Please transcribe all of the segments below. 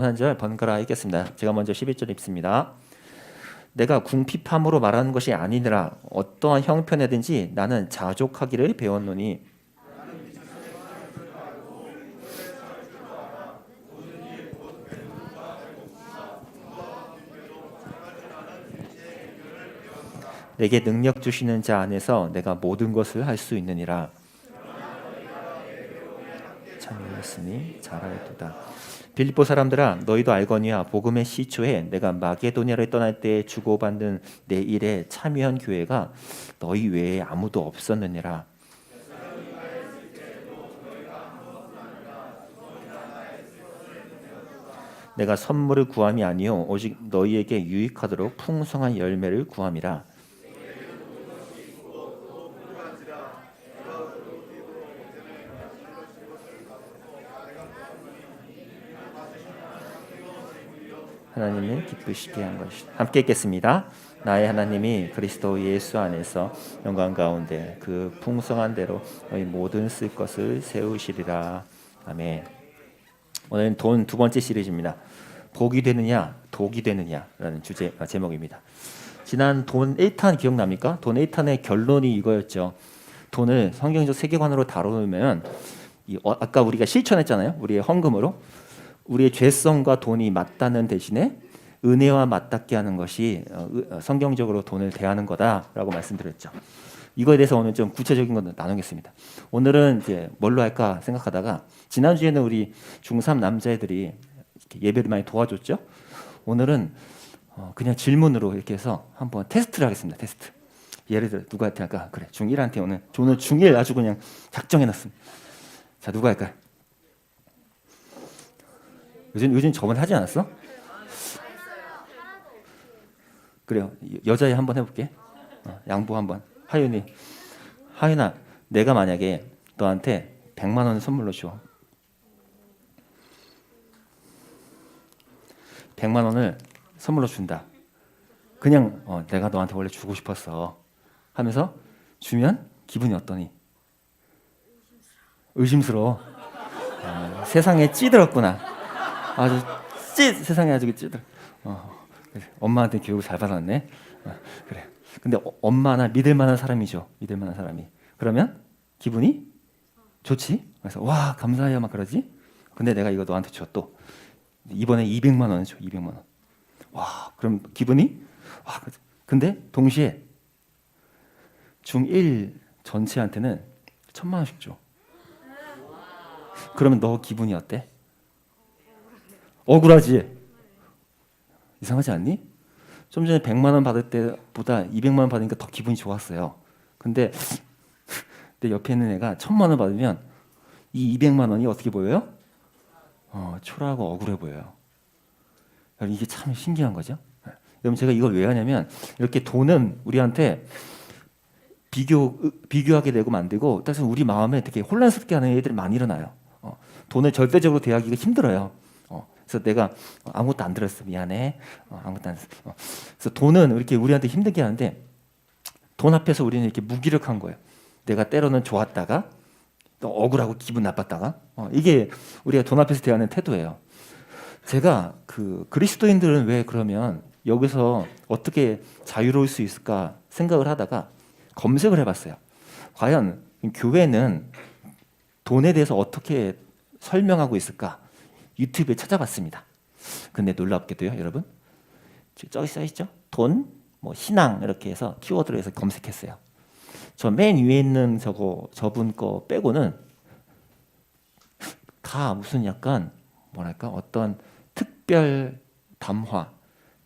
한 절 번갈아 읽겠습니다. 제가 먼저 11절 읽습니다. 내가 궁핍함으로 말하는 것이 아니니라. 어떠한 형편에든지 나는 자족하기를 배웠노니. 내게 능력 주시는 자 안에서 내가 모든 것을 할 수 있느니라. 참여했으니 잘하였도다. 빌립보 사람들아, 너희도 알거니와 복음의 시초에 내가 마게도냐를 떠날 때 주고받는 내 일에 참여한 교회가 너희 외에 아무도 없었느니라. 내가 선물을 구함이 아니요 오직 너희에게 유익하도록 풍성한 열매를 구함이라. 하나님을 기쁘시게 한 것이다. 함께 읽겠습니다. 나의 하나님이 그리스도 예수 안에서 영광 가운데 그 풍성한 대로 너희 모든 쓸 것을 세우시리라. 아멘. 오늘은 돈 두 번째 시리즈입니다. 복이 되느냐 독이 되느냐라는 제목입니다. 지난 돈 1탄 기억납니까? 돈 1탄의 결론이 이거였죠. 돈을 성경적 세계관으로 다루면 아까 우리가 실천했잖아요. 우리의 헌금으로 우리의 죄성과 돈이 맞닿는 대신에 은혜와 맞닿게 하는 것이 성경적으로 돈을 대하는 거다라고 말씀드렸죠. 이거에 대해서 오늘 좀 구체적인 건 나누겠습니다. 오늘은 이제 뭘로 할까 생각하다가 지난주에는 우리 중3 남자애들이 예배를 많이 도와줬죠. 오늘은 그냥 질문으로 이렇게 해서 한번 테스트를 하겠습니다. 테스트. 예를 들어 누구한테 할까? 그래, 중1한테 오늘 중1 아주 그냥 작정해놨습니다. 자, 누가 할까요? 요즘 저번에 하지 않았어? 그래요. 여자애 한번 해볼게. 양보 한번. 하윤아, 내가 만약에 너한테 100만 원을 선물로 줘. 100만 원을 선물로 준다. 그냥 내가 너한테 원래 주고 싶었어 하면서 주면 기분이 어떠니? 의심스러워. 세상에 찌들었구나. 아주 세상에 아주 찌들. 엄마한테 교육을 잘 받았네. 그래. 근데 엄마나 믿을 만한 사람이죠. 믿을 만한 사람이. 그러면 기분이 좋지. 그래서 와 감사해요 막 그러지. 근데 내가 이거 너한테 줘 또. 이번에 200만 원을 줘. 200만 원. 와 그럼 기분이 와. 근데 동시에 중1 전체한테는 1000만 원씩 줘. 그러면 너 기분이 어때? 억울하지? 이상하지 않니? 좀 전에 100만 원 받을 때보다 200만 원 받으니까 더 기분이 좋았어요. 근데 내 옆에 있는 애가 1000만 원 받으면 이 200만 원이 어떻게 보여요? 초라하고 억울해 보여요. 이게 참 신기한 거죠. 여러분 제가 이걸 왜 하냐면 이렇게 돈은 우리한테 비교하게 되고 만들고 따라서 우리 마음에 되게 혼란스럽게 하는 애들이 많이 일어나요. 돈을 절대적으로 대하기가 힘들어요. 그래서 내가 아무것도 안 들었어 미안해. 아무것도 안 들었어. 그래서 돈은 이렇게 우리한테 힘들게 하는데 돈 앞에서 우리는 이렇게 무기력한 거예요. 내가 때로는 좋았다가 또 억울하고 기분 나빴다가 이게 우리가 돈 앞에서 대하는 태도예요. 제가 그리스도인들은 왜 그러면 여기서 어떻게 자유로울 수 있을까 생각을 하다가 검색을 해봤어요. 과연 교회는 돈에 대해서 어떻게 설명하고 있을까? 유튜브에 찾아봤습니다. 근데 놀랍게도요, 여러분. 저기 써있죠? 돈, 신앙 이렇게 해서 키워드로 해서 검색했어요. 저 맨 위에 있는 저분 거 빼고는 다 무슨 약간 뭐랄까 어떤 특별 담화,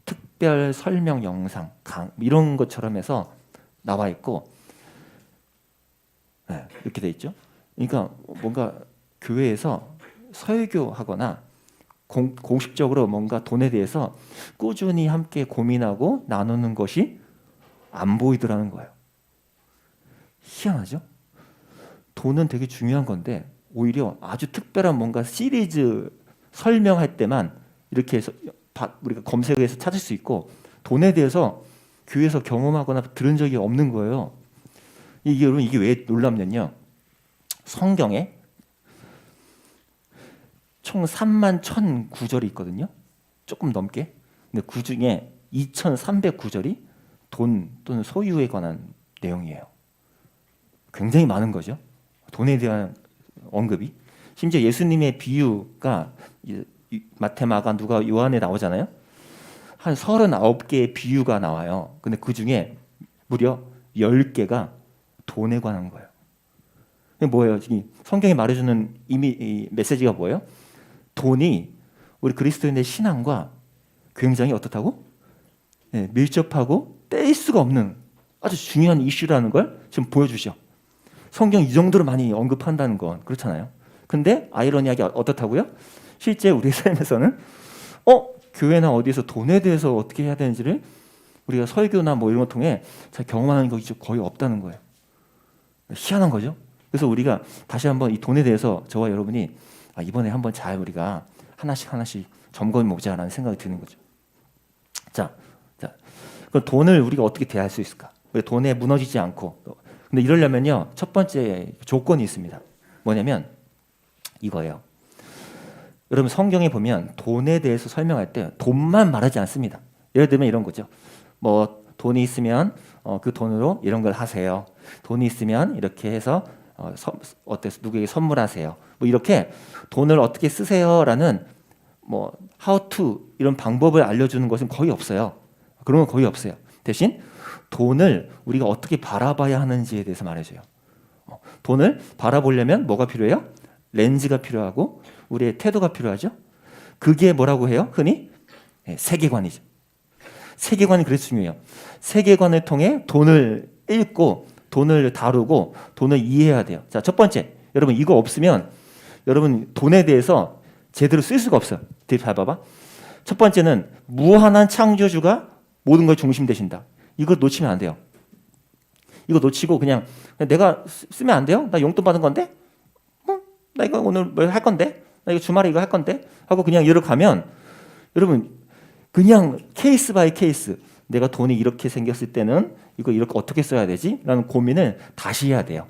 특별 설명 영상, 이런 것처럼 해서 나와 있고 네, 이렇게 돼 있죠. 그러니까 뭔가 교회에서 설교하거나 공식적으로 뭔가 돈에 대해서 꾸준히 함께 고민하고 나누는 것이 안 보이더라는 거예요. 희한하죠? 돈은 되게 중요한 건데 오히려 아주 특별한 뭔가 시리즈 설명할 때만 이렇게 해서 우리가 검색해서 찾을 수 있고 돈에 대해서 교회에서 경험하거나 들은 적이 없는 거예요. 여러분 이게 왜 놀랍냐면요. 성경에 총 31,000구절이 있거든요. 조금 넘게. 근데 그 중에 2,300구절이 돈 또는 소유에 관한 내용이에요. 굉장히 많은 거죠. 돈에 대한 언급이. 심지어 예수님의 비유가 마태, 마가, 누가, 요한에 나오잖아요. 한 39개의 비유가 나와요. 근데 그 중에 무려 10개가 돈에 관한 거예요. 이게 뭐예요? 성경이 말해주는 이 메시지가 뭐예요? 돈이 우리 그리스도인의 신앙과 굉장히 어떻다고? 네, 밀접하고 뗄 수가 없는 아주 중요한 이슈라는 걸 지금 보여주죠. 성경 이 정도로 많이 언급한다는 건 그렇잖아요. 근데 아이러니하게 어떻다고요? 실제 우리 삶에서는 교회나 어디에서 돈에 대해서 어떻게 해야 되는지를 우리가 설교나 뭐 이런 걸 통해 잘 경험하는 것이 거의 없다는 거예요. 희한한 거죠. 그래서 우리가 다시 한번 이 돈에 대해서 저와 여러분이 이번에 한번 잘 우리가 하나씩 점검해 보자라는 생각이 드는 거죠. 자, 그럼 돈을 우리가 어떻게 대할 수 있을까? 돈에 무너지지 않고. 근데 이러려면요, 첫 번째 조건이 있습니다. 뭐냐면 이거예요. 여러분 성경에 보면 돈에 대해서 설명할 때 돈만 말하지 않습니다. 예를 들면 이런 거죠. 뭐 돈이 있으면 그 돈으로 이런 걸 하세요. 돈이 있으면 이렇게 해서 누구에게 선물하세요. 뭐 이렇게 돈을 어떻게 쓰세요라는 뭐 how to 이런 방법을 알려주는 것은 거의 없어요. 그런 건 거의 없어요. 대신 돈을 우리가 어떻게 바라봐야 하는지에 대해서 말해줘요. 돈을 바라보려면 뭐가 필요해요? 렌즈가 필요하고 우리의 태도가 필요하죠. 그게 뭐라고 해요? 흔히 세계관이죠. 세계관이 그래서 중요해요. 세계관을 통해 돈을 읽고 돈을 다루고 돈을 이해해야 돼요. 자, 첫 번째, 여러분 이거 없으면 여러분 돈에 대해서 제대로 쓸 수가 없어요. 잘 봐봐. 첫 번째는 무한한 창조주가 모든 걸 중심 되신다. 이거 놓치면 안 돼요. 이거 놓치고 그냥 내가 쓰면 안 돼요? 나 용돈 받은 건데? 나 이거 오늘 뭐 할 건데? 나 이거 주말에 이거 할 건데? 하고 그냥 이러고 가면 여러분 그냥 케이스 바이 케이스 내가 돈이 이렇게 생겼을 때는 이거 이렇게 어떻게 써야 되지? 라는 고민을 다시 해야 돼요.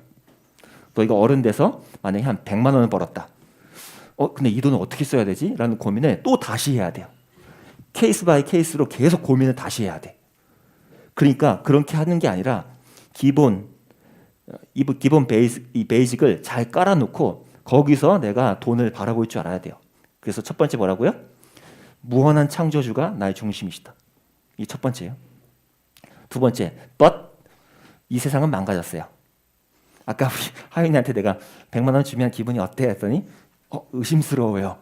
너희가 어른 돼서 만약에 한 100만 원을 벌었다. 근데 이 돈을 어떻게 써야 되지? 라는 고민을 또 다시 해야 돼요. 케이스 바이 케이스로 계속 고민을 다시 해야 돼. 그러니까 그렇게 하는 게 아니라 기본 베이직을 잘 깔아놓고 거기서 내가 돈을 바라볼 줄 알아야 돼요. 그래서 첫 번째 뭐라고요? 무한한 창조주가 나의 중심이시다. 이 첫 번째예요. 두 번째, but 이 세상은 망가졌어요. 아까 우리 하윤이한테 내가 100만 원 주면 기분이 어때? 했더니 의심스러워요.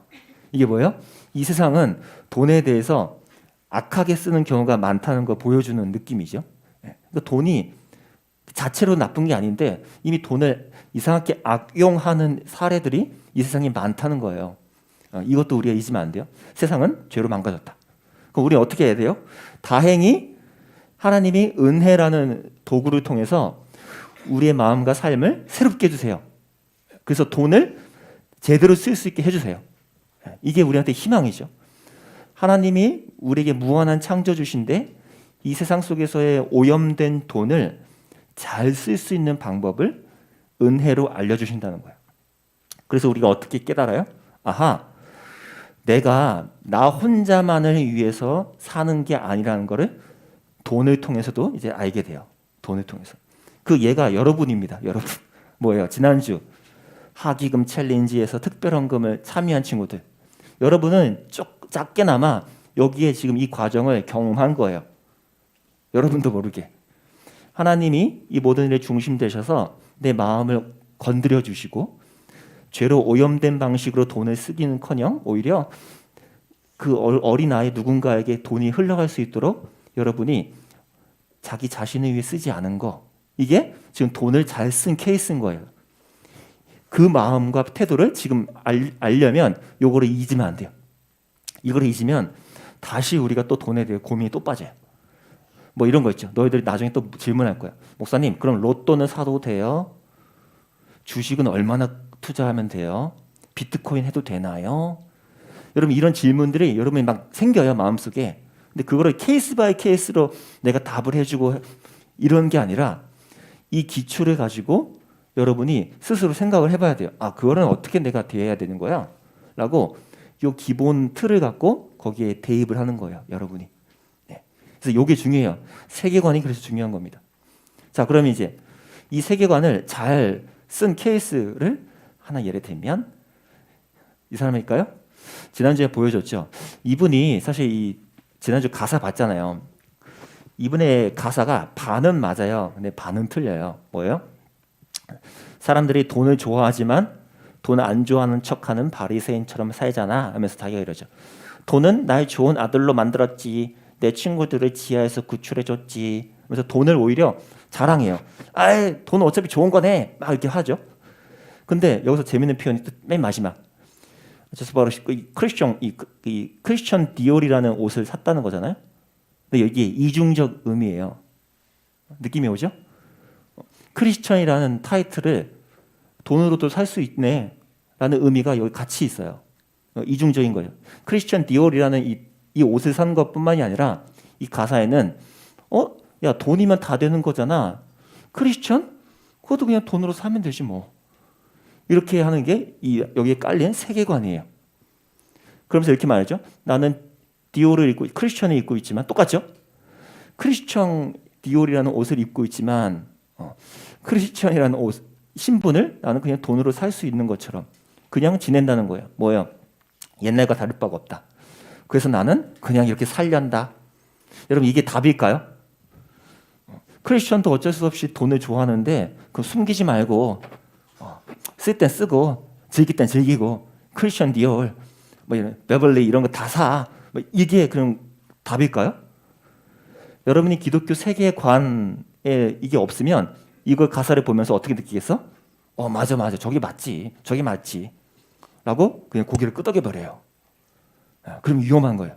이게 뭐예요? 이 세상은 돈에 대해서 악하게 쓰는 경우가 많다는 걸 보여주는 느낌이죠. 그러니까 돈이 자체로 나쁜 게 아닌데 이미 돈을 이상하게 악용하는 사례들이 이 세상에 많다는 거예요. 이것도 우리가 잊으면 안 돼요. 세상은 죄로 망가졌다. 그럼 우리는 어떻게 해야 돼요? 다행히 하나님이 은혜라는 도구를 통해서 우리의 마음과 삶을 새롭게 해주세요. 그래서 돈을 제대로 쓸 수 있게 해주세요. 이게 우리한테 희망이죠. 하나님이 우리에게 무한한 창조주신데 이 세상 속에서의 오염된 돈을 잘 쓸 수 있는 방법을 은혜로 알려주신다는 거예요. 그래서 우리가 어떻게 깨달아요? 아하, 내가 나 혼자만을 위해서 사는 게 아니라는 거를 돈을 통해서도 이제 알게 돼요. 돈을 통해서. 그 예가 여러분입니다. 여러분. 뭐예요? 지난주 하기금 챌린지에서 특별헌금을 참여한 친구들. 여러분은 작게나마 여기에 지금 이 과정을 경험한 거예요. 여러분도 모르게. 하나님이 이 모든 일의 중심 되셔서 내 마음을 건드려 주시고 죄로 오염된 방식으로 돈을 쓰기는커녕 오히려 그 어린아이 누군가에게 돈이 흘러갈 수 있도록 여러분이 자기 자신을 위해 쓰지 않은 거, 이게 지금 돈을 잘 쓴 케이스인 거예요. 그 마음과 태도를 지금 알려면 요거를 잊으면 안 돼요. 이거를 잊으면 다시 우리가 또 돈에 대해 고민이 또 빠져요. 뭐 이런 거 있죠. 너희들이 나중에 또 질문할 거야. 목사님, 그럼 로또는 사도 돼요? 주식은 얼마나 투자하면 돼요? 비트코인 해도 되나요? 여러분 이런 질문들이 여러분이 막 생겨요, 마음속에. 근데 그거를 케이스 바이 케이스로 내가 답을 해주고 이런 게 아니라 이 기초를 가지고 여러분이 스스로 생각을 해봐야 돼요. 그거는 어떻게 내가 대해야 되는 거야? 라고 요 기본 틀을 갖고 거기에 대입을 하는 거예요, 여러분이. 네. 그래서 요게 중요해요. 세계관이 그래서 중요한 겁니다. 자, 그럼 이제 이 세계관을 잘 쓴 케이스를 하나 예를 들면 이 사람일까요? 지난주에 보여줬죠. 이분이 사실 이 지난주 가사 봤잖아요. 이분의 가사가 반은 맞아요. 근데 반은 틀려요. 뭐예요? 사람들이 돈을 좋아하지만 돈 안 좋아하는 척하는 바리새인처럼 살잖아 하면서 자기가 이러죠. 돈은 날 좋은 아들로 만들었지. 내 친구들을 지하에서 구출해줬지. 그래서 돈을 오히려 자랑해요. 아이, 돈 어차피 좋은 거네. 막 이렇게 하죠. 근데 여기서 재밌는 표현이 맨 마지막. 그래서 바로 이 크리스천 디올이라는 옷을 샀다는 거잖아요. 근데 여기에 이중적 의미예요. 느낌이 오죠? 크리스천이라는 타이틀을 돈으로도 살 수 있네 라는 의미가 여기 같이 있어요. 이중적인 거예요. 크리스천 디올이라는 이 옷을 산 것뿐만이 아니라 이 가사에는 야, 돈이면 다 되는 거잖아. 크리스천? 그것도 그냥 돈으로 사면 되지 뭐. 이렇게 하는 게 여기에 깔린 세계관이에요. 그러면서 이렇게 말하죠. 나는 디올을 입고 크리스천을 입고 있지만 똑같죠? 크리스천 디올이라는 옷을 입고 있지만 크리스천이라는 옷 신분을 나는 그냥 돈으로 살 수 있는 것처럼 그냥 지낸다는 거예요. 뭐예요? 옛날과 다를 바가 없다. 그래서 나는 그냥 이렇게 살련다. 여러분 이게 답일까요? 크리스천도 어쩔 수 없이 돈을 좋아하는데 그럼 숨기지 말고 쓸 땐 쓰고 즐길 땐 즐기고 크리스천 디올 뭐 이런 베벌리 이런 거 다 사. 뭐 이게 그럼 답일까요? 여러분이 기독교 세계관에 이게 없으면 이걸 가사를 보면서 어떻게 느끼겠어? 맞아 저기 맞지 라고 그냥 고개를 끄덕여 버려요. 그럼 위험한 거예요.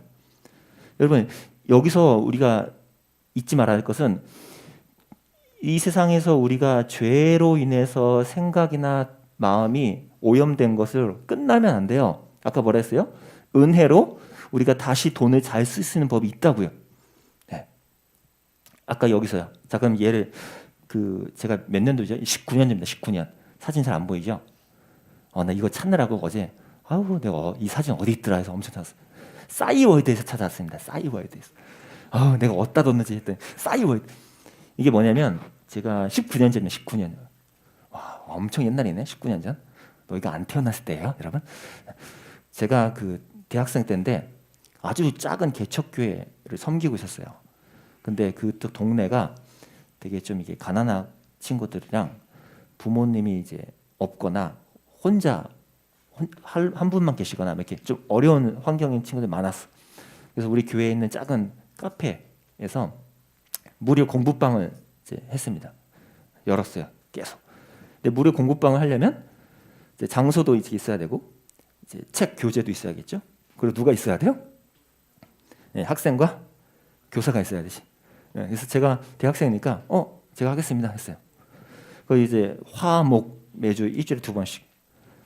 여러분 여기서 우리가 잊지 말아야 할 것은 이 세상에서 우리가 죄로 인해서 생각이나 마음이 오염된 것을 끝나면 안 돼요. 아까 뭐라 했어요? 은혜로 우리가 다시 돈을 잘 쓸 수 있는 법이 있다고요. 네. 아까 여기서요. 자, 그럼 얘를 제가 몇 년도죠? 19년입니다. 19년. 사진 잘 안 보이죠? 나 이거 찾느라고 어제 내가 이 사진 어디 있더라 해서 엄청 찾았어요. 싸이월드에서 찾았습니다. 싸이월드에서. 내가 어디다 뒀는지 했더니 싸이월드. 이게 뭐냐면 제가 19년 전이에요. 19년. 와, 엄청 옛날이네. 19년 전. 너희가 안 태어났을 때예요, 여러분. 제가 대학생 때인데 아주 작은 개척교회를 섬기고 있었어요. 근데 그쪽 동네가 되게 좀 이게 가난한 친구들이랑 부모님이 이제 없거나 혼자 한 분만 계시거나 이렇게 좀 어려운 환경인 친구들이 많았어. 그래서 우리 교회에 있는 작은 카페에서 무료 공부방을 이제 했습니다. 열었어요. 계속. 근데 무료 공부방을 하려면 이제 장소도 있어야 되고 이제 책 교재도 있어야겠죠. 그리고 누가 있어야 돼요? 네, 학생과 교사가 있어야 되지. 네, 그래서 제가 대학생이니까 제가 하겠습니다 했어요. 거의 이제 화목 매주 일주일에 2번씩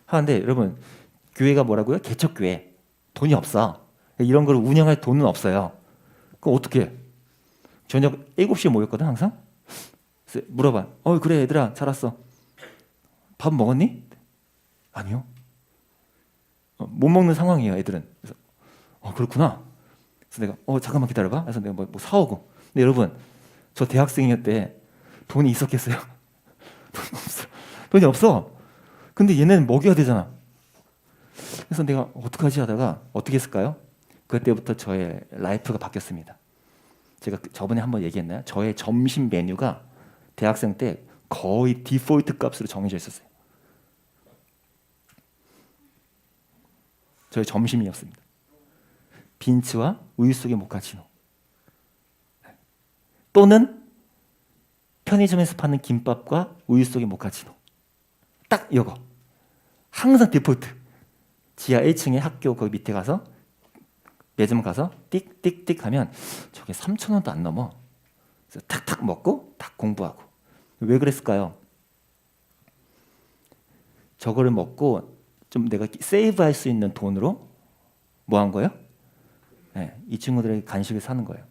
하는데 여러분 교회가 뭐라고요? 개척교회. 돈이 없어. 이런 걸 운영할 돈은 없어요. 그럼 어떻게 해? 저녁 7시에 모였거든 항상. 그래서 물어봐. 그래 얘들아 잘 왔어. 밥 먹었니? 아니요. 못 먹는 상황이에요 애들은. 그래서 그렇구나. 그래서 내가 잠깐만 기다려봐. 그래서 내가 뭐 사오고. 근데 여러분 저 대학생이었을 때 돈이 있었겠어요? 돈이 없어. 근데 얘네는 먹여야 되잖아. 그래서 내가 어떡하지 하다가 어떻게 했을까요? 그때부터 저의 라이프가 바뀌었습니다. 제가 저번에 한번 얘기했나요? 저의 점심 메뉴가 대학생 때 거의 디폴트 값으로 정해져 있었어요. 저의 점심이었습니다. 빈츠와 우유 속의 모카치노. 또는 편의점에서 파는 김밥과 우유 속의 모카치노. 딱 이거. 항상 디폴트. 지하 1층에 학교 거기 밑에 가서 매점 가서 띡띡띡 하면 저게 3,000원도 안 넘어. 그래서 탁탁 먹고 탁 공부하고. 왜 그랬을까요? 저거를 먹고 좀 내가 세이브할 수 있는 돈으로 뭐 한 거예요? 네, 이 친구들에게 간식을 사는 거예요.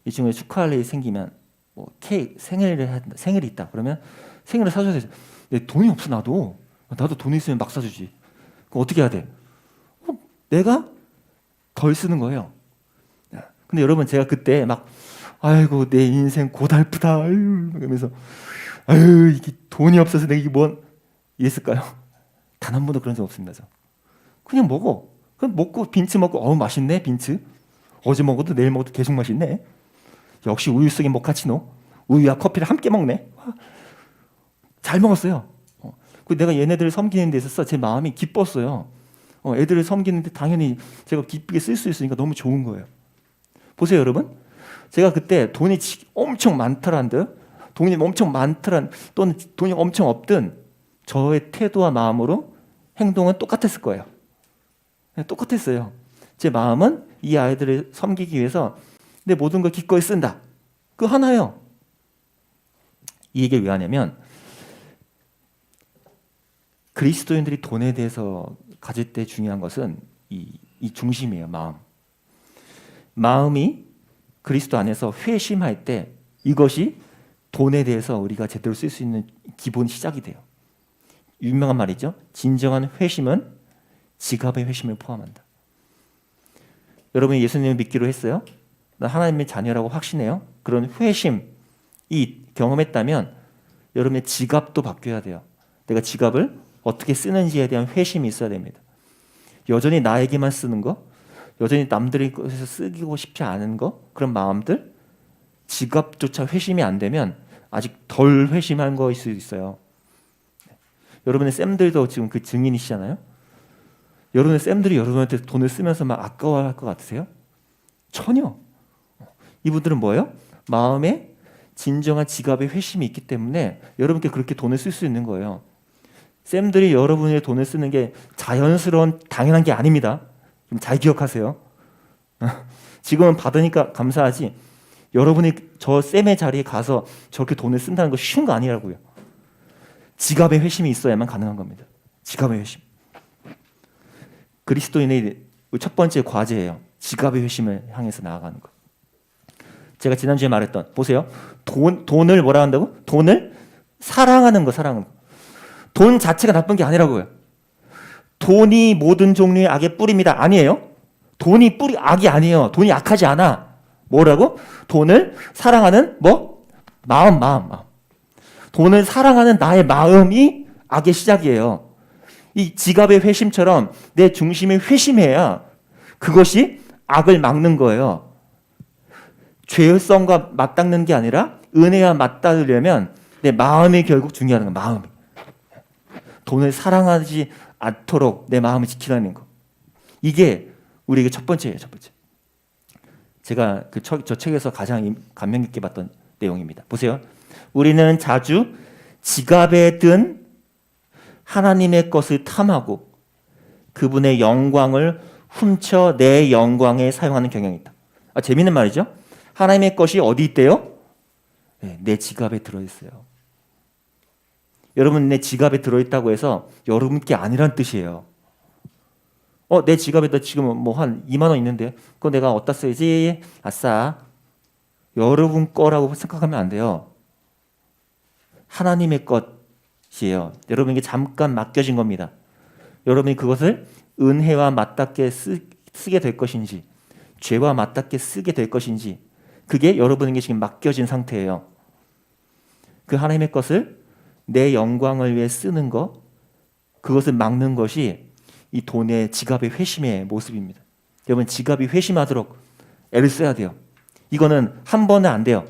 이 친구의 축하할 일이 생기면 뭐 케이크 생일이 있다 그러면 생일을 사줘야 되죠. 내 돈이 없어 나도 돈이 있으면 막 사주지. 그럼 어떻게 해야 돼? 내가 덜 쓰는 거예요. 근데 여러분 제가 그때 막 아이고 내 인생 고달프다 이러면서 아유 이게 돈이 없어서 내가 이게 뭔 이랬을까요? 단 한 번도 그런 적 없습니다. 저. 그냥 먹어. 그럼 먹고 빈츠 먹고 맛있네 빈츠. 어제 먹어도 내일 먹어도 계속 맛있네. 역시 우유 속에 모카치노. 우유와 커피를 함께 먹네. 잘 먹었어요. 내가 얘네들을 섬기는 데 있어서 제 마음이 기뻤어요. 애들을 섬기는데 당연히 제가 기쁘게 쓸 수 있으니까 너무 좋은 거예요. 보세요 여러분. 제가 그때 돈이 엄청 많더란들 돈이 엄청 많더란 또는 돈이 엄청 없든 저의 태도와 마음으로 행동은 똑같았을 거예요. 똑같았어요. 제 마음은 이 아이들을 섬기기 위해서 내 모든 걸 기꺼이 쓴다. 그거 하나예요. 이 얘기를 왜 하냐면 그리스도인들이 돈에 대해서 가질 때 중요한 것은 이 중심이에요. 마음이 그리스도 안에서 회심할 때 이것이 돈에 대해서 우리가 제대로 쓸 수 있는 기본 시작이 돼요. 유명한 말이죠. 진정한 회심은 지갑의 회심을 포함한다. 여러분이 예수님을 믿기로 했어요? 나 하나님의 자녀라고 확신해요? 그런 회심이 경험했다면 여러분의 지갑도 바뀌어야 돼요. 내가 지갑을 어떻게 쓰는지에 대한 회심이 있어야 됩니다. 여전히 나에게만 쓰는 거, 여전히 남들의 것에서 쓰기고 싶지 않은 거, 그런 마음들, 지갑조차 회심이 안 되면 아직 덜 회심한 거일 수 있어요. 여러분의 쌤들도 지금 그 증인이시잖아요. 여러분의 쌤들이 여러분한테 돈을 쓰면서 막 아까워할 것 같으세요? 전혀. 이분들은 뭐예요? 마음에 진정한 지갑의 회심이 있기 때문에 여러분께 그렇게 돈을 쓸 수 있는 거예요. 쌤들이 여러분의 돈을 쓰는 게 자연스러운 당연한 게 아닙니다. 좀 잘 기억하세요. 지금은 받으니까 감사하지 여러분이 저 쌤의 자리에 가서 저렇게 돈을 쓴다는 거 쉬운 거 아니라고요. 지갑의 회심이 있어야만 가능한 겁니다. 지갑의 회심. 그리스도인의 첫 번째 과제예요. 지갑의 회심을 향해서 나아가는 것. 제가 지난주에 말했던 보세요. 돈을 뭐라 한다고? 돈을 사랑하는 거. 돈 자체가 나쁜 게 아니라고요. 돈이 모든 종류의 악의 뿌리입니다. 아니에요. 돈이 악이 아니에요. 돈이 악하지 않아. 뭐라고? 돈을 사랑하는 마음. 돈을 사랑하는 나의 마음이 악의 시작이에요. 이 지갑의 회심처럼 내 중심에 회심해야 그것이 악을 막는 거예요. 죄성과 맞닿는 게 아니라 은혜와 맞닿으려면 내 마음이 결국 중요한 거예요. 마음이. 돈을 사랑하지 않도록 내 마음을 지키라는 거. 이게 우리에게 첫 번째예요. 첫 번째. 제가 저 책에서 가장 감명 깊게 봤던 내용입니다. 보세요. 우리는 자주 지갑에 든 하나님의 것을 탐하고 그분의 영광을 훔쳐 내 영광에 사용하는 경향이 있다. 재밌는 말이죠. 하나님의 것이 어디 있대요? 네, 내 지갑에 들어있어요. 여러분 내 지갑에 들어있다고 해서 여러분 게 아니란 뜻이에요. 내 지갑에다 지금 한 2만 원 있는데 그거 내가 어디다 써야지? 아싸. 여러분 거라고 생각하면 안 돼요. 하나님의 것이에요. 여러분에게 잠깐 맡겨진 겁니다. 여러분이 그것을 은혜와 맞닿게 쓰게 될 것인지 죄와 맞닿게 쓰게 될 것인지 그게 여러분에게 지금 맡겨진 상태예요. 그 하나님의 것을 내 영광을 위해 쓰는 것, 그것을 막는 것이 이 돈의 지갑의 회심의 모습입니다. 여러분 지갑이 회심하도록 애를 써야 돼요. 이거는 한 번은 안 돼요.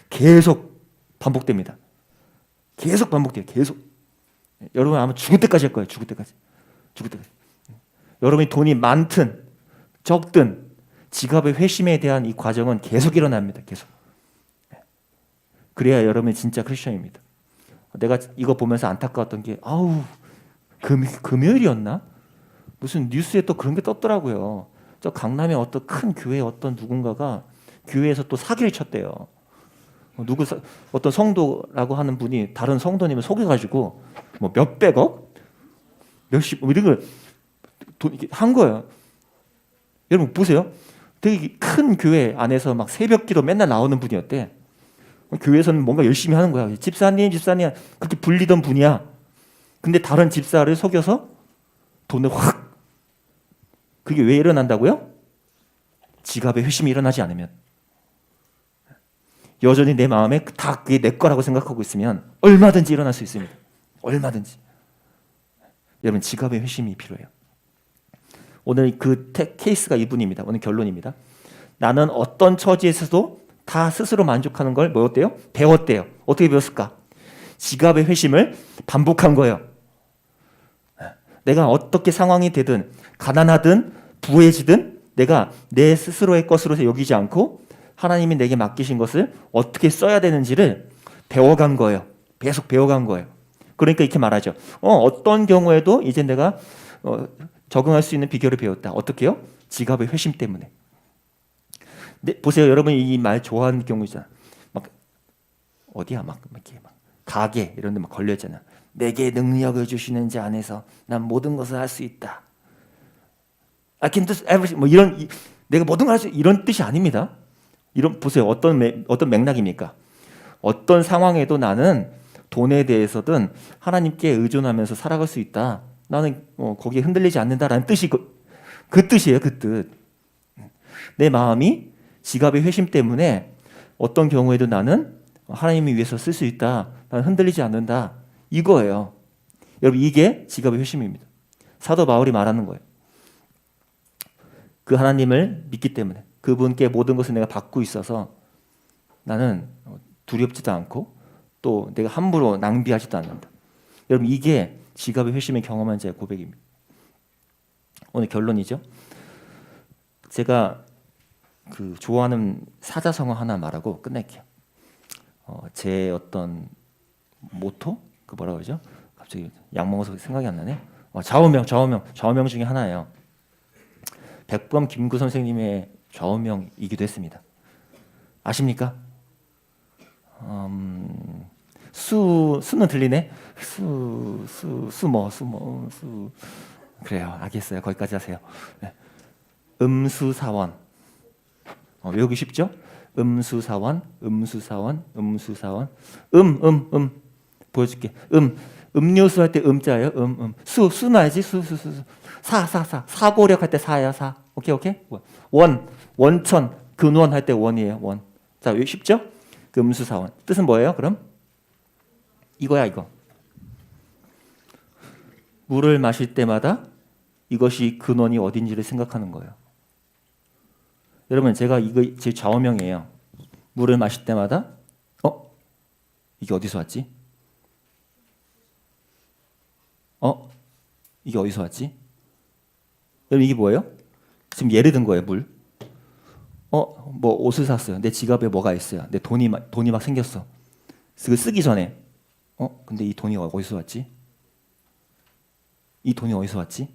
계속 반복됩니다. 계속 반복돼요. 계속. 여러분 아마 죽을 때까지 할 거예요. 죽을 때까지. 여러분이 돈이 많든 적든 지갑의 회심에 대한 이 과정은 계속 일어납니다. 계속. 그래야 여러분이 진짜 크리스천입니다. 내가 이거 보면서 안타까웠던 게 금요일이었나? 무슨 뉴스에 또 그런 게 떴더라고요. 저 강남의 어떤 큰 교회 어떤 누군가가 교회에서 또 사기를 쳤대요. 어떤 성도라고 하는 분이 다른 성도님을 속여가지고 몇백억, 몇십 이런 걸 한 거예요. 여러분 보세요. 되게 큰 교회 안에서 막 새벽기도 맨날 나오는 분이었대. 교회에서는 뭔가 열심히 하는 거야. 집사님 그렇게 불리던 분이야. 근데 다른 집사를 속여서 돈을 확. 그게 왜 일어난다고요? 지갑에 회심이 일어나지 않으면. 여전히 내 마음에 다 그게 내 거라고 생각하고 있으면 얼마든지 일어날 수 있습니다. 얼마든지. 여러분, 지갑에 회심이 필요해요. 오늘 그 케이스가 이분입니다. 오늘 결론입니다. 나는 어떤 처지에서도 다 스스로 만족하는 걸 뭐였대요? 배웠대요. 어떻게 배웠을까? 지갑의 회심을 반복한 거예요. 내가 어떻게 상황이 되든 가난하든 부해지든 내가 내 스스로의 것으로 여기지 않고 하나님이 내게 맡기신 것을 어떻게 써야 되는지를 배워간 거예요. 계속 배워간 거예요. 그러니까 이렇게 말하죠. 어떤 경우에도 이제 내가 적응할 수 있는 비결을 배웠다. 어떻게요? 지갑의 회심 때문에. 네, 보세요. 여러분 이 말 좋아하는 경우 있잖아. 막 어디야? 막 이렇게 막 가게 이런 데 막 걸려 있잖아. 내게 능력을 주시는 자 안에서 난 모든 것을 할 수 있다. I can do everything. 뭐 이런 내가 모든 걸 할 수 이런 뜻이 아닙니다. 이런 보세요. 어떤 맥락입니까? 어떤 상황에도 나는 돈에 대해서든 하나님께 의존하면서 살아갈 수 있다. 나는 거기에 흔들리지 않는다라는 뜻이 그 뜻이에요. 그 뜻. 내 마음이 지갑의 회심 때문에 어떤 경우에도 나는 하나님을 위해서 쓸 수 있다. 나는 흔들리지 않는다. 이거예요. 여러분 이게 지갑의 회심입니다. 사도 바울이 말하는 거예요. 그 하나님을 믿기 때문에 그분께 모든 것을 내가 받고 있어서 나는 두렵지도 않고 또 내가 함부로 낭비하지도 않는다. 여러분 이게 지갑의 회심을 경험한 자의 고백입니다. 오늘 결론이죠. 제가 그 좋아하는 사자성어 하나 말하고 끝낼게요. 제 어떤 모토? 그 뭐라고 그러죠? 갑자기 약 먹어서 생각이 안 나네. 좌우명 중에 하나예요. 백범 김구 선생님의 좌우명이기도 했습니다. 아십니까? 수는 들리네. 그래요. 알겠어요. 거기까지 하세요. 네. 음수사원. 외우기 쉽죠? 음수사원. 보여줄게. 음료수 할 때 음자예요. 수 나야지. 사고력 할 때 사야 사. 오케이. 원천 근원 할 때 원이에요. 원. 자, 왜 쉽죠? 그 음수사원. 뜻은 뭐예요? 그럼 이거야 이거. 물을 마실 때마다 이것이 근원이 어딘지를 생각하는 거예요. 여러분 제가 이거 제 좌우명이에요. 물을 마실 때마다 이게 어디서 왔지? 이게 어디서 왔지? 여러분 이게 뭐예요? 지금 예를 든 거예요. 물. 뭐 옷을 샀어요. 내 지갑에 뭐가 있어요. 내 돈이 막 생겼어. 그거 쓰기 전에 근데 이 돈이 어디서 왔지? 이 돈이 어디서 왔지?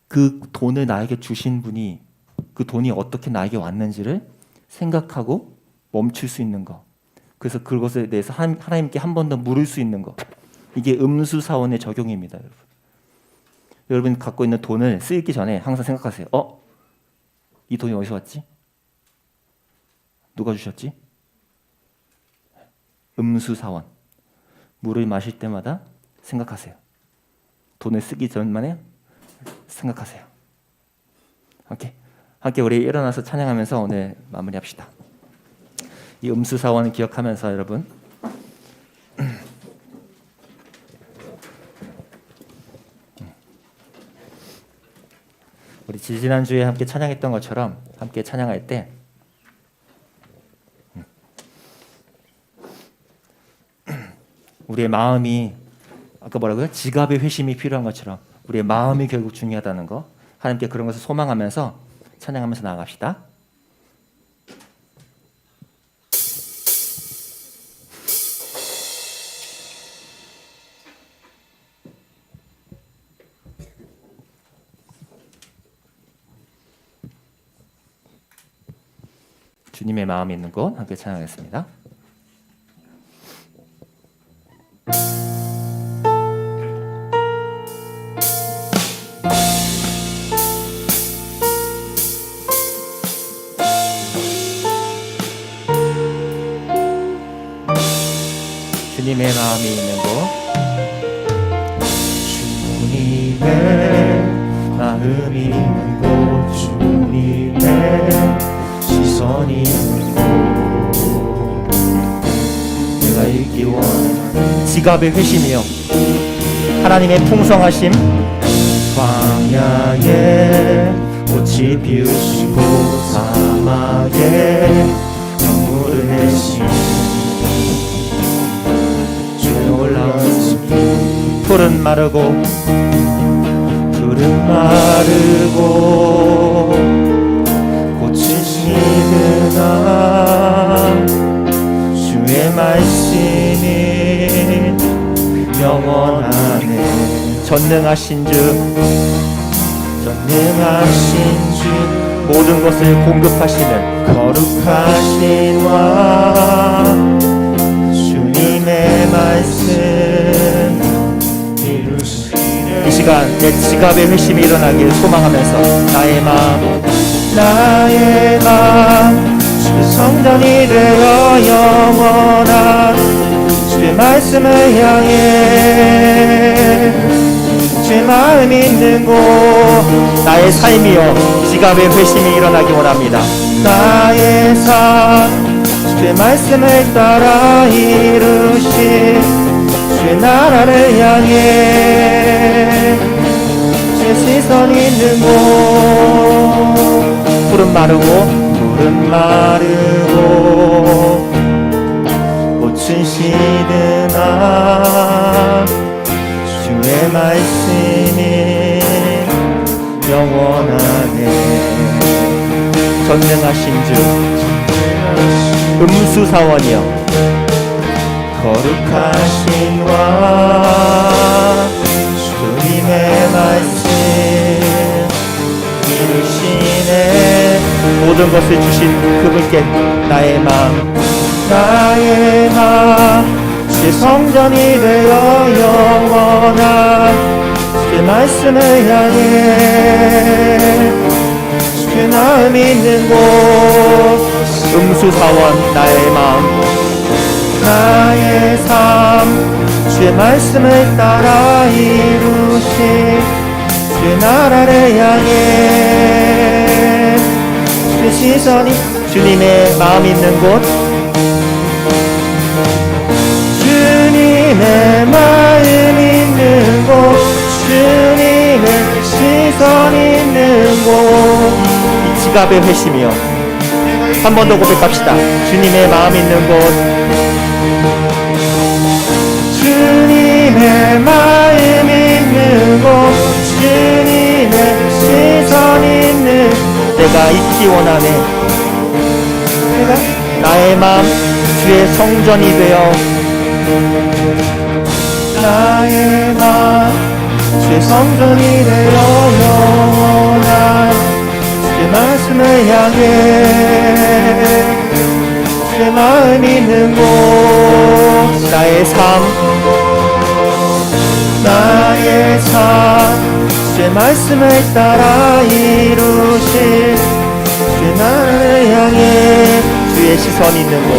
그 돈을 나에게 주신 분이 그 돈이 어떻게 나에게 왔는지를 생각하고 멈출 수 있는 거. 그래서 그것에 대해서 하나님께 한 번 더 물을 수 있는 거. 이게 음수사원의 적용입니다. 여러분 갖고 있는 돈을 쓰기 전에 항상 생각하세요. 이 돈이 어디서 왔지? 누가 주셨지? 음수사원. 물을 마실 때마다 생각하세요. 돈을 쓰기 전만에 생각하세요. 함께 우리 일어나서 찬양하면서 오늘 마무리합시다. 이 음수사원을 기억하면서 여러분 우리 지지난주에 함께 찬양했던 것처럼 함께 찬양할 때 우리의 마음이 아까 뭐라고요? 지갑의 회심이 필요한 것처럼 우리의 마음이 결국 중요하다는 거 하나님께 그런 것을 소망하면서 찬양하면서 나아갑시다. 주님의 마음이 있는 곳 함께 찬양하겠습니다. 주님의 마음이 있는 곳 있는 곳 주님의 시선이 있는 곳 내가 있기 원하는 지갑의 회심이요 하나님의 풍성하심 광야에 꽃이 피우시고 사막에 강물을 내시니 주의 놀라운 습기 풀은 마르고 꽃은 시드나 주의 말씀이 영원하네 전능하신 주 모든 것을 공급하시는 거룩하신 왕 주님의 말씀 이 시간 내 지갑의 회심이 일어나길 소망하면서 나의 마음 주의 성전이 되어 영원한 주의 말씀을 향해 주의 마음 있는 곳 나의 삶이요 지갑의 회심이 일어나기 원합니다. 나의 삶 주의 말씀을 따라 이루신 주의 나라를 향해 주의 시선 있는 곳 푸른 마르고 꽃은 시드나 주의 말씀이 영원하네 전능하신 주 음수사원이여 거룩하신 왕 주님의 말씀 이루시네 모든 것을 주신 그분께 나의 마음 주의 성전이 되어 영원한 주의 말씀을 향해 주의 마음 있는 곳 음수사원 나의 삶 주의 말씀을 따라 이루신 주의 나라를 향해 주의 시선이 주님의 마음 있는 곳 주님의 마음 있는 곳 주님의 시선 있는 곳 이 지갑의 회심이요 한 번 더 고백합시다. 주님의 마음 있는 곳 주님의 마음 있는 곳 주님의 시선 있는 내가 있기 원하네 나의 마음 주의 성전이 되어 나의 마음 주의 성전이 되어 영원한 주의 말씀을 향해 주의 마음 있는 곳 나의 삶 주의 말씀을 따라 이루신 주의 나라를 향해 주의 시선 있는 곳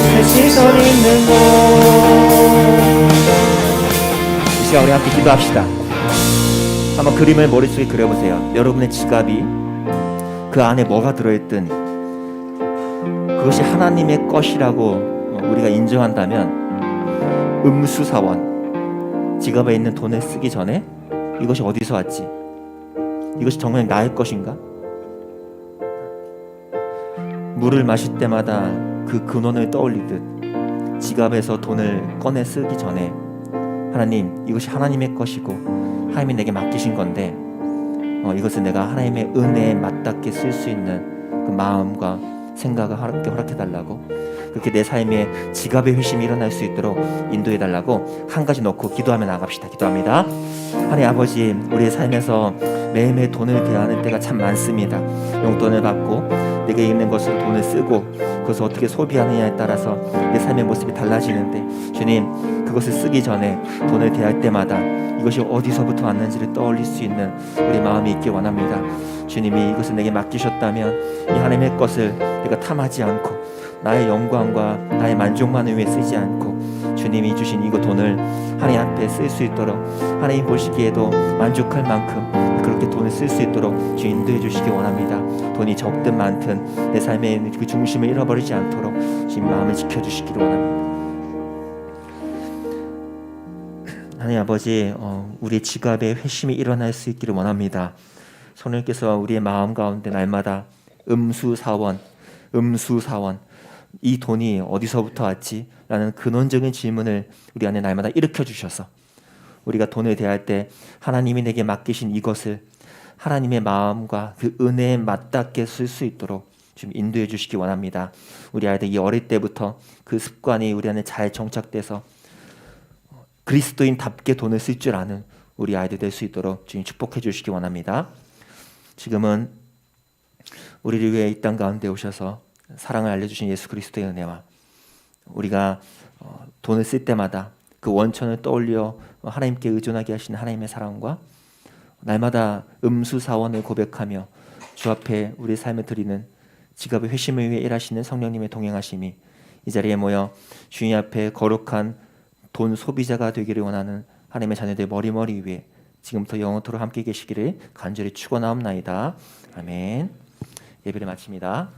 주의 시선 있는 곳 이 시간 우리 함께 기도합시다. 한번 그림을 머릿속에 그려보세요. 여러분의 지갑이 그 안에 뭐가 들어있든 그것이 하나님의 것이라고 우리가 인정한다면 음수사원 지갑에 있는 돈을 쓰기 전에 이것이 어디서 왔지? 이것이 정말 나의 것인가? 물을 마실 때마다 그 근원을 떠올리듯 지갑에서 돈을 꺼내 쓰기 전에 하나님 이것이 하나님의 것이고 하나님이 내게 맡기신 건데 이것을 내가 하나님의 은혜에 맞닿게 쓸 수 있는 그 마음과 생각을 허락해달라고 그렇게 내 삶에 지갑의 회심이 일어날 수 있도록 인도해달라고 한 가지 놓고 기도하며 나갑시다. 기도합니다. 하나님 아버지 우리의 삶에서 매일매일 돈을 대하는 때가 참 많습니다. 용돈을 받고 내게 있는 것으로 돈을 쓰고 그것을 어떻게 소비하느냐에 따라서 내 삶의 모습이 달라지는데 주님 그것을 쓰기 전에 돈을 대할 때마다 이것이 어디서부터 왔는지를 떠올릴 수 있는 우리 마음이 있기 원합니다. 주님이 이것을 내게 맡기셨다면 이 하나님의 것을 내가 탐하지 않고 나의 영광과 나의 만족만을 위해 쓰지 않고 주님 주님이 주신 이거 돈을 하나님 앞에 쓸 수 있도록 하나님 보시기에도 만족할 만큼 그렇게 돈을 쓸 수 있도록 주 인도해 주시기 원합니다. 돈이 적든 많든 내 삶의 그 중심을 잃어버리지 않도록 주님 마음을 지켜주시기를 원합니다. 하나님 아버지, 우리의 지갑에 회심이 일어날 수 있기를 원합니다. 성령께서 우리의 마음 가운데 날마다 음수사원, 이 돈이 어디서부터 왔지? 라는 근원적인 질문을 우리 안에 날마다 일으켜 주셔서 우리가 돈을 대할 때 하나님이 내게 맡기신 이것을 하나님의 마음과 그 은혜에 맞닿게 쓸 수 있도록 좀 인도해 주시기 원합니다. 우리 아이들 이 어릴 때부터 그 습관이 우리 안에 잘 정착돼서 그리스도인답게 돈을 쓸 줄 아는 우리 아이들 될 수 있도록 주님 축복해 주시기 원합니다. 지금은 우리를 위해 이 땅 가운데 오셔서 사랑을 알려주신 예수 그리스도의 은혜와 우리가 돈을 쓸 때마다 그 원천을 떠올려 하나님께 의존하게 하시는 하나님의 사랑과 날마다 음수사원을 고백하며 주 앞에 우리 삶을 드리는 지갑의 회심을 위해 일하시는 성령님의 동행하심이 이 자리에 모여 주님 앞에 거룩한 돈 소비자가 되기를 원하는 하나님의 자녀들 머리머리 위에 지금부터 영원토록 함께 계시기를 간절히 축원하옵나이다. 아멘. 예배를 마칩니다.